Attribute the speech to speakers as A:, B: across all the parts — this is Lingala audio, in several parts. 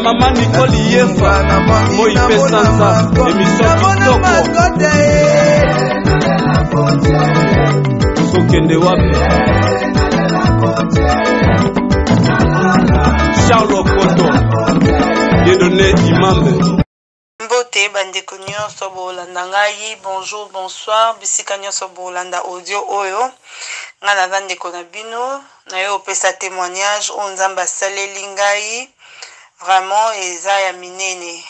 A: Maman Nicole Yefa, Moïse Sansa, émission Kitoko. Sokende wapi? Charles Koto, Dieudonné Imambe.
B: Mbote bandeko nyonso bolanda ngai, bonjour, bonsoir, bisika nyonso bolanda audio oyo. Nga naza ndeko na bino, na yo opesa témoignage o nzambe asaleli ngai. Vraiment, eza ya minene,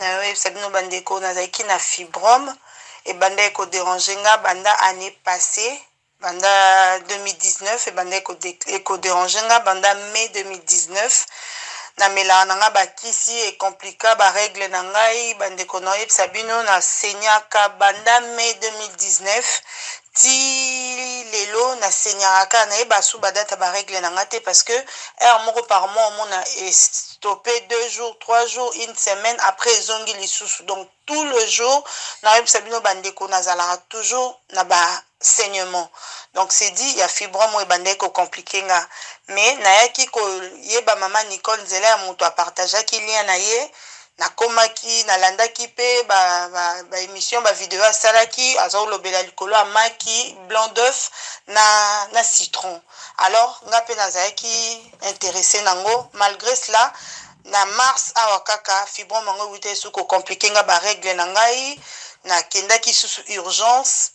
B: na yo opesa bino bandeko nazalaki na fibrome, et banda eko déranger nga banda année passée, banda 2019, et banda eko déranger nga banda mai 2019. Na mela nanga bakisi e komplika ba règle na ngai bandeko na yebisa bino na senyaka banda mai 2019 ti lelo na senyaka na yeba su badata ba règle na ngate parce que heure moko par mois on a stoppé 2 jours 3 jours une semaine après zongi lisusu donc tout le jour na yebisa bino bandeko na zala toujours na ba saignement. Donc c'est dit il y a fibrome et bandeko compliqué nga mais na yaki ko yeba mama Nicole Nzela ya muto a partager ki lien na ye na komaki na landaki pe ba émission ba vidéo salaki azo lobela likolo amaki blanc d'œuf na citron. Alors nga pe na zaki intéressé nango malgré cela na mars awakaka fibrome ngo wite su ko compliqué nga ba règle na ngai na kendaki susu urgence.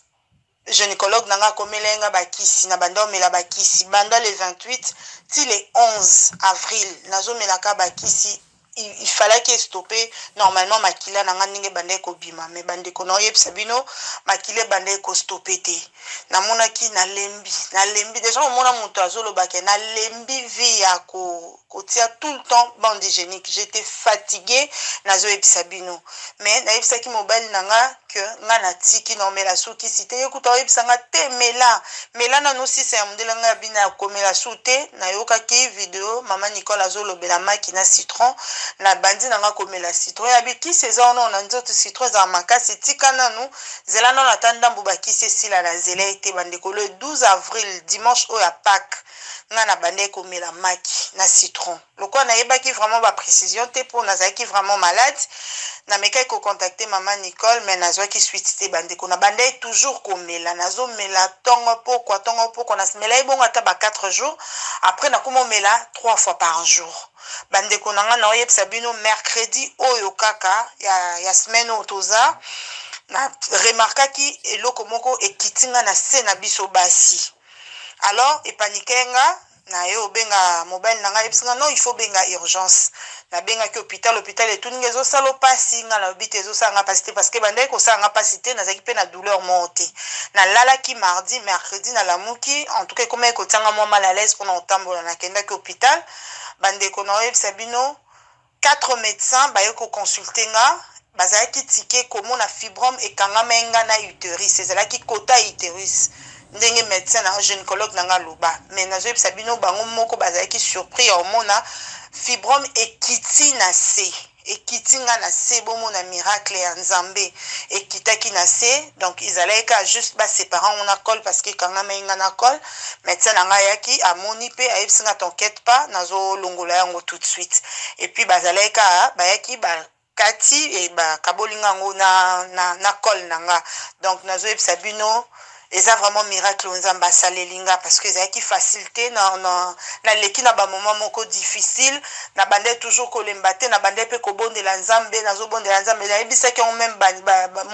B: Gynécologue nanga komelenga bakisi na banda omela bakisi banda le 28 ti le 11 avril nazo melaka bakisi il fallait que stopper normalement makila nanga ninge banda ko bima mais bande ko noyeb sabino makile banda ko stopper te na mona ki na lembi déjà on mona muto azolo bake na lembi vie ya ko tia tout le temps bande hygiénique j'étais fatiguée nazo ebisabino mais na ebisaki mobile nanga que nga na tiki no mela suki site ekuta ebisanga te mela na no si c'est amdela nga bina komela sute na yoka ki vidéo mama Nicole azolo bela maki na citron na bandi nanga komela citron ya biki saison on a nzoto citron za makasi tika nanu zela no natanda mbubaki sila na zela ete bandeko le 12 avril dimanche o ya Pâques nga na bande komela maki na citron loko na yebaki vraiment ba précision te pour nazaki vraiment malade na mekai ko contacter mama Nicole mais nazwa ki suite te bandeko na bande toujours komela nazo mela tongo poko na smela ibonga ta ba 4 jours après na komo mela 3 fois par jour bandeko nanga na oyebisa bino mercredi oyo kaka ya semaine otoza na remarkaki eloko moko ekitinga na se na biso basi. Alors epanikenga na yo benga mobile nanga yebsinga non il faut benga urgence na benga ki hôpital et tout ningezo salo pasi nga na bite zo sanga pasité parce que bande ko sanga pasité na zaki pe na douleur monte na lala ki mardi mercredi na lamuki en tout cas comme ko tanga mo mal à l'aise pour otambola na kenda ki hôpital bande ko na yebisa bino 4 médecins ba yo ko consulter nga bazaki tike komo na fibrome e kanga menga na utérus c'est là qui kota utérus ndenge médecin na gynécologue nanga loba mais nazo yebisa bino bango moko bazaki surpris ya omona fibrome ekiti na se ekitinga na se bomo na miracle ya nzambe ekitaki na se donc ils allaient ka juste ba séparant on a col parce que kanga menga na col médecin nanga yaki amoni pe ayebsinga t'inquiète pas nazo longola yango tout de suite et puis bazalai ka bayaki ba kati et ba kabolinga ngo na col nanga donc nazo yebisa bino et ça vraiment miracle nzamba salelinga parce que ça qui facilité na leki na ba moment moko difficile na bande toujours kolembate na bande pe ko bonde la nzambe na zo bonde la nzambe na ebisa ki on même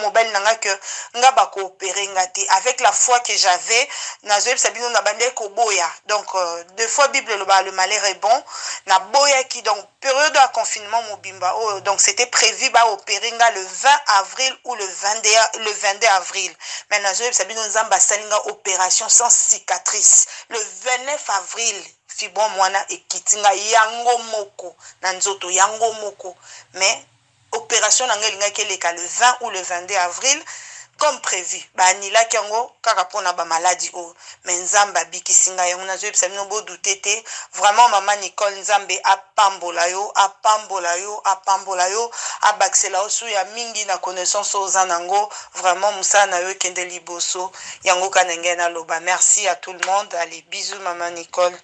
B: mobile nanga que nga ba coopérer ngati avec la foi que j'avais na zo ebisa bino na bande ko boya donc deux fois bible le malheur est bon na boya qui donc période de confinement mobimba oh, donc c'était prévu ba opérer nga le 20 avril ou le 22 avril mais na zo ebisa bino basalinga opération sans cicatrice le 29 avril fibrome mwana ekitinga yango moko na nzoto yango moko mais opération nanga linga keleka le 20 ou le 22 avril comme prévu banila kango kaka pona ba maladie o mais nzamba bikisinga yango nazo yebisa bino bo douter vraiment mama Nicole nzambe apambola yo abaksela osu ya mingi na connaissance ozanango vraiment musa na yo kende liboso yango kanenge na loba merci à tout le monde allez bisous mama Nicole.